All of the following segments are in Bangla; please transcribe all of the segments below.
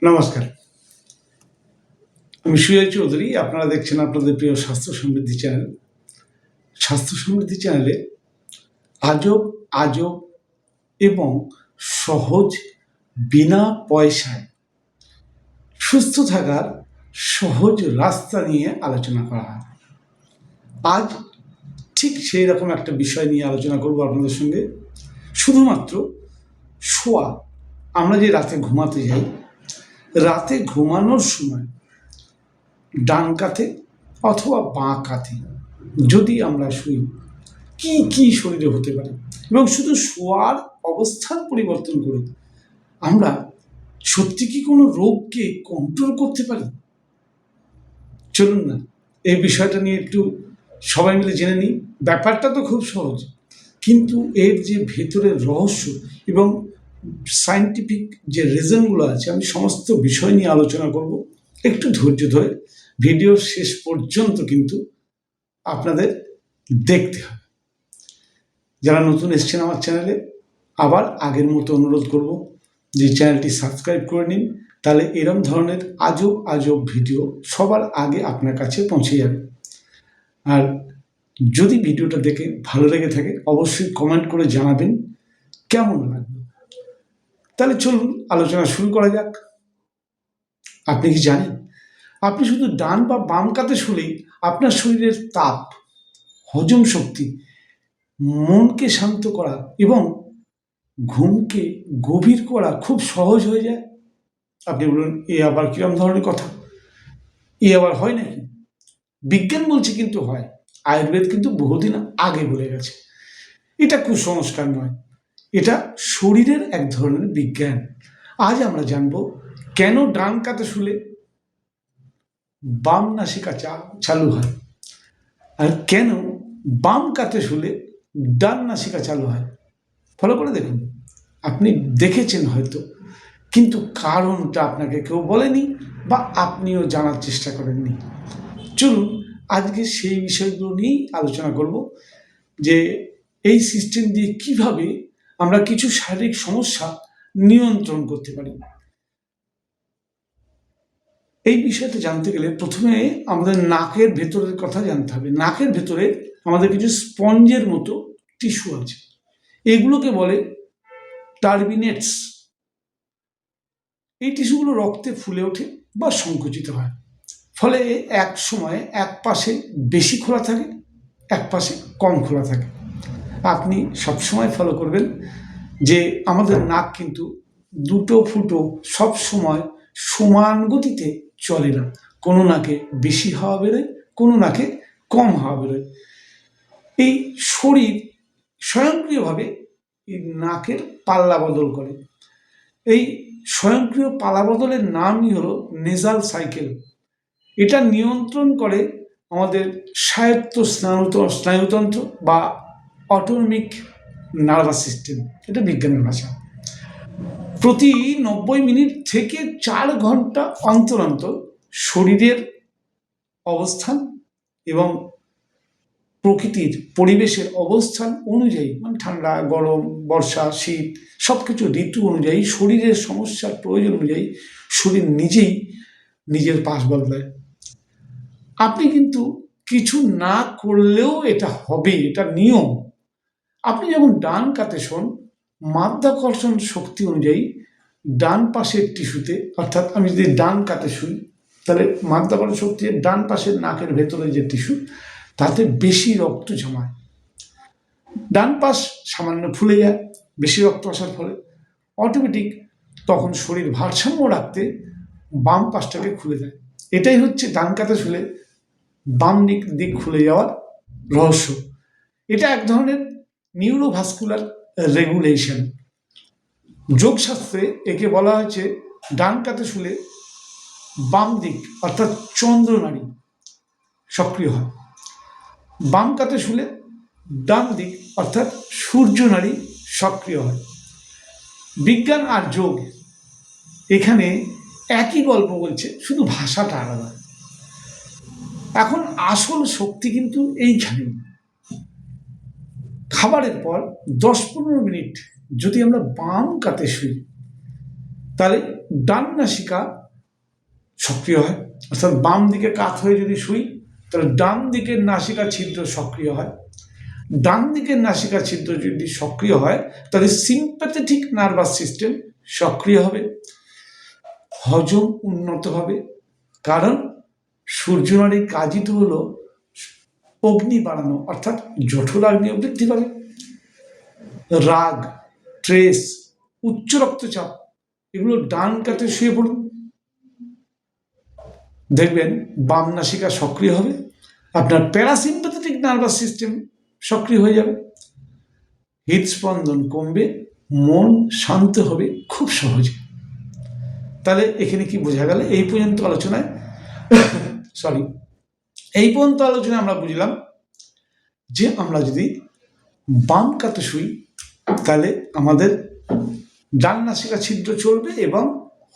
নমস্কার, আমি সুজয় চৌধুরী। আপনারা দেখছেন আপনাদের প্রিয় স্বাস্থ্য সমৃদ্ধি চ্যানেল। স্বাস্থ্য সমৃদ্ধি চ্যানেলে আজব আজব এবং সহজ, বিনা পয়সায় সুস্থ থাকার সহজ রাস্তা নিয়ে আলোচনা করা হয়। আজ ঠিক সেই রকম একটা বিষয় নিয়ে আলোচনা করব আপনাদের সঙ্গে। শুধুমাত্র শোয়া, আমরা যে রাতে ঘুমাতে যাই, রাতে ঘুমানোর সময় ডান কাঁধে অথবা বাঁ কাঁধে যদি আমরা শুই, কি কি শরীরে হতে পারে, এবং শুধু শোয়ার অবস্থান পরিবর্তন করে আমরা সত্যি কি কোনো রোগকে কন্ট্রোল করতে পারি? চলুন না এই বিষয়টা নিয়ে একটু সবাই মিলে জেনে নিই। ব্যাপারটা তো খুব সহজ, কিন্তু এর যে ভেতরের রহস্য এবং সায়েন্টিফিক যে রিজনগুলো আছে, আমি সমস্ত বিষয় নিয়ে আলোচনা করব। একটু ধৈর্য ধরে ভিডিও শেষ পর্যন্ত কিন্তু আপনাদের দেখতে হবে। যারা নতুন এসেছেন আমার চ্যানেলে, আবার আগের মতো অনুরোধ করব যে চ্যানেলটি সাবস্ক্রাইব করে নিন, তাহলে এরম ধরনের আজব আজব ভিডিও সবার আগে আপনার কাছে পৌঁছে যাবে। আর যদি ভিডিওটা দেখে ভালো লেগে থাকে, অবশ্যই কমেন্ট করে জানাবেন কেমন লাগবে। তাহলে চলুন আলোচনা শুরু করা যাক। আপনি কি জানেন, আপনি শুধু ডান বা বাম কাতে শুলেই আপনার শরীরের তাপ, হজম শক্তি, মনকে শান্ত করা এবং ঘুমকে গভীর করা খুব সহজ হয়ে যায়? আপনি বলুন, এ আবার কিরম ধরনের কথা? এ আবার হয় নাকি? বিজ্ঞান বলছে কিন্তু হয়। আয়ুর্বেদ কিন্তু বহুদিন আগে বলে গেছে। এটা কুসংস্কার নয়, এটা শরীরের এক ধরনের বিজ্ঞান। আজ আমরা জানবো কেন ডান কাতে শুলে বাম নাসিকা চালু হয়, আর কেন বাম কাতে শুলে ডান নাসিকা চালু হয়। ফলো করে দেখুন। আপনি দেখেছেন হয়তো, কিন্তু কারণটা আপনাকে কেউ বলেনি বা আপনিও জানার চেষ্টা করেননি। চলুন আজকে সেই বিষয়গুলো নিয়েই আলোচনা করব, যে এই সিস্টেম দিয়ে কিভাবে আমরা কিছু শারীরিক সমস্যা নিয়ন্ত্রণ করতে পারি। এই বিষয়টা জানতে গেলে প্রথমে আমাদের নাকের ভেতরের কথা জানতে হবে। নাকের ভেতরে আমাদের কিছু স্পঞ্জের মতো টিস্যু আছে, এগুলোকে বলে টার্বিনেটস। এই টিস্যুগুলো রক্তে ফুলে ওঠে বা সংকুচিত হয়, ফলে এক সময় এক পাশে বেশি খোলা থাকে, এক পাশে কম খোলা থাকে। আপনি সবসময় ফলো করবেন যে আমাদের নাক কিন্তু দুটো ফুটো সব সময় সমান গতিতে চলে না। কোনো নাকে বেশি হাওয়া বেরোয়, কোনো নাকে কম হাওয়া বেরোয়। এই শরীর স্বয়ংক্রিয়ভাবে এই নাকের পাল্লা বদল করে। এই স্বয়ংক্রিয় পালা বদলের নামই হলো নেজাল সাইকেল। এটা নিয়ন্ত্রণ করে আমাদের স্বায়ত্ত স্নায়ুতন্ত্র বা অটোনমিক নার্ভাস সিস্টেম। এটা বিজ্ঞানের ভাষা। প্রতি 90 মিনিট থেকে 4 ঘন্টা অন্তর অন্তর শরীরের অবস্থান এবং প্রকৃতির পরিবেশের অবস্থান অনুযায়ী, মানে ঠান্ডা, গরম, বর্ষা, শীত, সব কিছু ঋতু অনুযায়ী, শরীরের সমস্যার প্রয়োজন অনুযায়ী শরীর নিজেই নিজের পাশ বদলায়। আপনি কিন্তু কিছু না করলেও এটা হবে, এটা নিয়ম। আপনি যখন ডান কাতে শোন, মাধ্যাকর্ষণ শক্তি অনুযায়ী ডান পাশের টিস্যুতে, অর্থাৎ আমি যদি ডান কাতে শুই, তাহলে মাধ্যাকর্ষণ শক্তি ডান পাশের নাকের ভেতরে যে টিস্যু, তাতে বেশি রক্ত জমায়। ডান পাশ সামান্য ফুলে যায় বেশি রক্ত আসার ফলে। অটোমেটিক তখন শরীর ভারসাম্য রাখতে বাম পাশটাকে খুলে দেয়। এটাই হচ্ছে ডান কাতে শুলে বাম দিক খুলে যাওয়ার রহস্য। এটা এক ধরনের নিউরোভাস্কুলার রেগুলেশন। যোগশাস্ত্রে একে বলা হয়েছে ডান কাতে শুলে বাম দিক অর্থাৎ চন্দ্রনাড়ী সক্রিয় হয়, বাম কাতে শুলে ডান দিক অর্থাৎ সূর্যনাড়ী সক্রিয় হয়। বিজ্ঞান আর যোগ এখানে একই গল্প বলছে, শুধু ভাষাটা আলাদা। এখন আসল শক্তি কিন্তু এইখানে। খাবারের পর 10-15 মিনিট যদি আমরা বাম কাতে শুই, তাহলে ডান নাসিকা সক্রিয় হয়, অর্থাৎ বাম দিকে কাত হয়ে যদি শুই তাহলে ডান দিকের নাসিকা ছিদ্র সক্রিয় হয়। ডান দিকের নাসিকা ছিদ্র যদি সক্রিয় হয় তাহলে সিম্প্যাথেটিক নার্ভাস সিস্টেম সক্রিয় হবে, হজম উন্নত হবে। কারণ সূর্যনাড়ির কাজই তো হলো অগ্নি বাড়ানো, অর্থাৎ জঠরাগ্নিও বৃদ্ধি পাবে। রাগ, স্ট্রেস, উচ্চ রক্তচাপ এগুলো ডান কাতে শুয়ে পড়ুন, দেখবেন বাম নাসিকা সক্রিয় হবে, আপনার প্যারাসিম্প্যাথেটিক নার্ভাস সিস্টেম সক্রিয় হয়ে যাবে, হৃদস্পন্দন কমবে, মন শান্ত হবে খুব সহজে। তাহলে এখানে কি বোঝা গেল? এই পর্যন্ত আলোচনায় আমরা বুঝলাম যে আমরা যদি বাম কাতে শুই তাহলে আমাদের ডান নাসিকা ছিদ্র চলবে এবং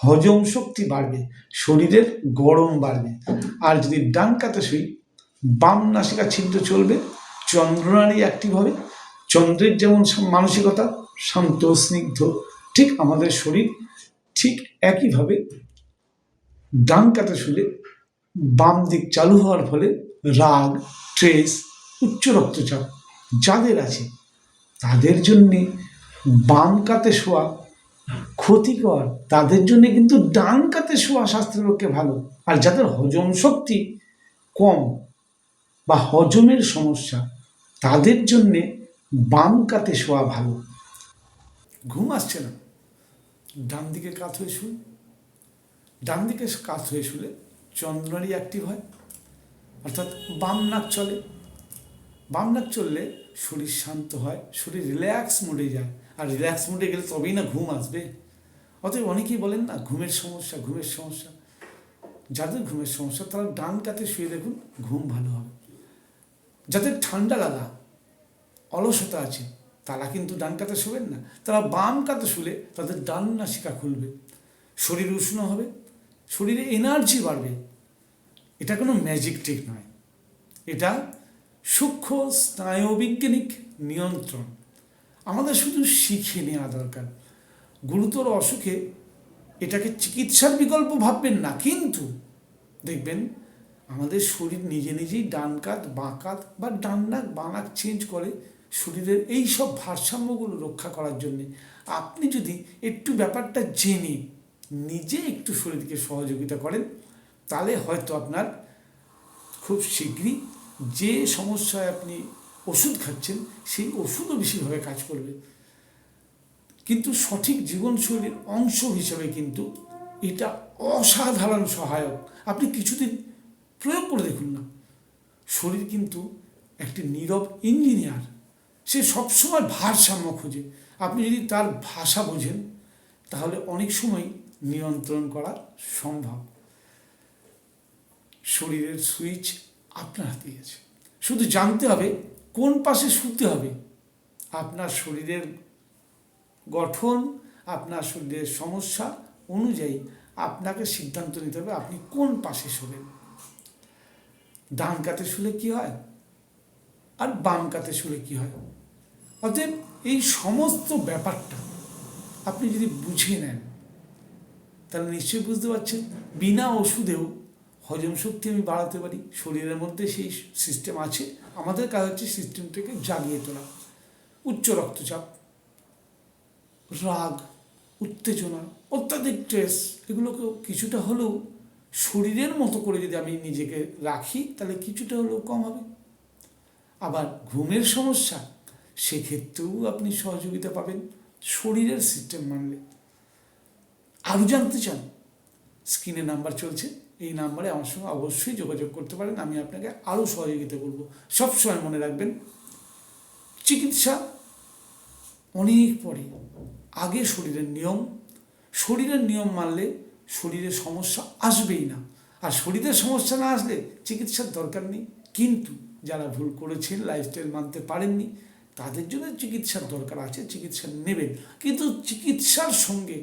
হজম শক্তি বাড়বে, শরীরের গরম বাড়বে। আর যদি ডান কাতে শুই বাম নাসিকা ছিদ্র চলবে, চন্দ্রনাড়ি অ্যাক্টিভ হবে। চন্দ্রের যেমন মানসিকতা শান্ত স্নিগ্ধ, ঠিক আমাদের শরীর ঠিক একইভাবে ডান কাতে শুলে বাম দিক চালু হওয়ার ফলে রাগ, স্ট্রেস, উচ্চ রক্তচাপ যাদের আছে তাদের জন্যে বাম কাতে শোয়া ক্ষতিকর, তাদের জন্য কিন্তু ডান কাতে শোয়া স্বাস্থ্যের পক্ষে ভালো। আর যাদের হজম শক্তি কম বা হজমের সমস্যা তাদের জন্যে বাম কাতে শোয়া ভালো। ঘুম আসছে না, ডান দিকে কাত হয়ে শুন। ডান দিকে কাত হয়ে শুলে চন্দ্রনাড়ি অ্যাক্টিভ হয়, অর্থাৎ বাম নাক চলে। বাম নাক চললে শরীর শান্ত হয়, শরীর রিল্যাক্স মোডে যায়। আর রিল্যাক্স মোডে গেলে তবেই না ঘুম আসবে। অতএব অনেকেই বলেন না ঘুমের সমস্যা। যাদের ঘুমের সমস্যা তারা ডান কাতে শুয়ে দেখুন ঘুম ভালো হবে। যাদের ঠান্ডা লাগা, অলসতা আছে তারা কিন্তু ডান কাতে শোবেন না, তারা বাম কাতে শুলে তাদের ডান নাসিকা খুলবে, শরীর উষ্ণ হবে, শরীরে এনার্জি বাড়বে। এটা কোনো ম্যাজিক ট্রিক নয়, এটা সূক্ষ্ম স্নায়ুবিজ্ঞানিক নিয়ন্ত্রণ। আমাদের শুধু শিখে নেওয়া দরকার। গুরুতর অসুখে এটাকে চিকিৎসার বিকল্প ভাববেন না, কিন্তু দেখবেন আমাদের শরীর নিজে নিজেই ডান কাত বাঁ কাত বা ডান নাক বাঁ নাক চেঞ্জ করে শরীরের এই সব ভারসাম্যগুলো রক্ষা করার জন্যে। আপনি যদি একটু ব্যাপারটা জেনে নিজে একটু শরীরকে সহযোগিতা করেন তাহলে হয়তো আপনার খুব শীঘ্রই যে সমস্যায় আপনি ওষুধ খাচ্ছেন সেই ওষুধও বেশিভাবে কাজ করবে। কিন্তু সঠিক জীবনশৈলীর অংশ হিসেবে কিন্তু এটা অসাধারণ সহায়ক। আপনি কিছুদিন প্রয়োগ করে দেখুন না, শরীর কিন্তু একটি নীরব ইঞ্জিনিয়ার, সে সবসময় ভারসাম্য খোঁজে। আপনি যদি তার ভাষা বোঝেন তাহলে অনেক সময় নিয়ন্ত্রণ করা সম্ভব। শরীরের সুইচ আপনার হাতে আছে, শুধু জানতে হবে কোন পাশে শুতে হবে। আপনার শরীরের গঠন, আপনার শরীরের সমস্যা অনুযায়ী আপনাকে সিদ্ধান্ত নিতে হবে আপনি কোন পাশে শোবেন। ডান কাতে শুলে কি হয় আর বাম কাতে শুলে কি হয়। অতএব এই সমস্ত ব্যাপারটা আপনি যদি বুঝে নেন তাহলে নিশ্চয়ই বুঝতে পারছেন বিনা ওষুধেও হজম শক্তি আমি বাড়াতে পারি। শরীরের মধ্যে সেই সিস্টেম আছে, আমাদের কাজ হচ্ছে সিস্টেমটাকে জাগিয়ে তোলা। উচ্চ রক্তচাপ, রাগ, উত্তেজনা, অত্যাধিক স্ট্রেস এগুলোকেও কিছুটা হলেও শরীরের মতো করে যদি আমি নিজেকে রাখি তাহলে কিছুটা হলেও কম হবে। আবার ঘুমের সমস্যা, সেক্ষেত্রেও আপনি সহযোগিতা পাবেন শরীরের সিস্টেম মানলে। আরও জানতে চান, স্ক্রিনে নাম্বার চলছে, এই নাম্বারে আমার সঙ্গে অবশ্যই যোগাযোগ করতে পারেন, আমি আপনাকে আরও সহযোগিতা করব। সবসময় মনে রাখবেন চিকিৎসা অনেক পরে, আগে শরীরের নিয়ম মানলে শরীরের সমস্যা আসবেই না। আর শরীরের সমস্যা না আসলে চিকিৎসার দরকার নেই। কিন্তু যারা ভুল করেছেন, লাইফস্টাইল মানতে পারেননি, তাদের জন্য চিকিৎসার দরকার আছে, চিকিৎসা নেবেন। কিন্তু চিকিৎসার সঙ্গে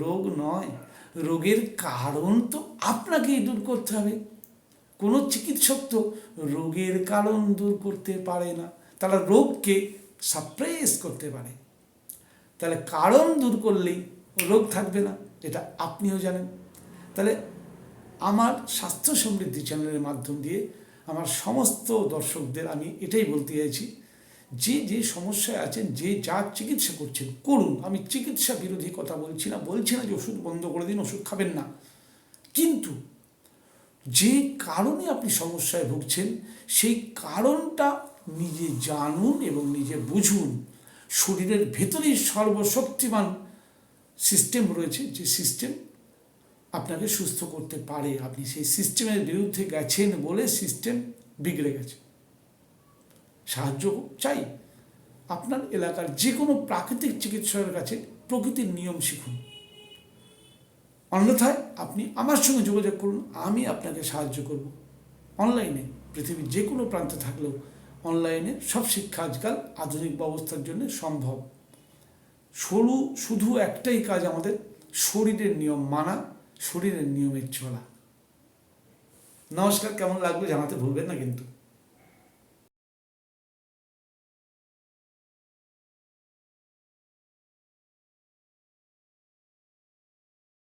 রোগ নয়, রোগের কারণ তো আপনাকেই দূর করতে হবে। কোনো চিকিৎসক তো রোগের কারণ দূর করতে পারে না, তারা রোগকে সাপ্রেস করতে পারে। তাহলে কারণ দূর করলেই রোগ থাকবে না। এটা আপনিও জানেন। তাহলে আমার স্বাস্থ্য সমৃদ্ধি চ্যানেলের মাধ্যম দিয়ে আমার সমস্ত দর্শকদের আমি এটাই বলতে চাইছি, যে যে সমস্যায় আছেন, যে যা চিকিৎসা করছেন করুন। আমি চিকিৎসা বিরোধী কথা বলছি না যে ওষুধ বন্ধ করে দিন, ওষুধ খাবেন না, কিন্তু যে কারণে আপনি সমস্যায় ভুগছেন সেই কারণটা নিজে জানুন এবং নিজে বুঝুন। শরীরের ভেতরেই সর্বশক্তিমান সিস্টেম রয়েছে, যে সিস্টেম আপনাকে সুস্থ করতে পারে। আপনি সেই সিস্টেমের বিরুদ্ধে গেছেন বলে সিস্টেম বিগড়ে গেছে। সাহায্য চাই, আপনার এলাকার যে কোনো প্রাকৃতিক চিকিৎসকের কাছে প্রকৃতির নিয়ম শিখুন। অন্যথায় আপনি আমার সঙ্গে যোগাযোগ করুন, আমি আপনাকে সাহায্য করব। অনলাইনে পৃথিবীর যে কোনো প্রান্তে থাকলেও অনলাইনে সব শিক্ষা আজকাল আধুনিক ব্যবস্থার জন্য সম্ভব। শুধু একটাই কাজ আমাদের, শরীরের নিয়ম মানা, শরীরের নিয়মের চলা। নমস্কার, কেমন লাগবে জানাতে ভুলবেন না কিন্তু।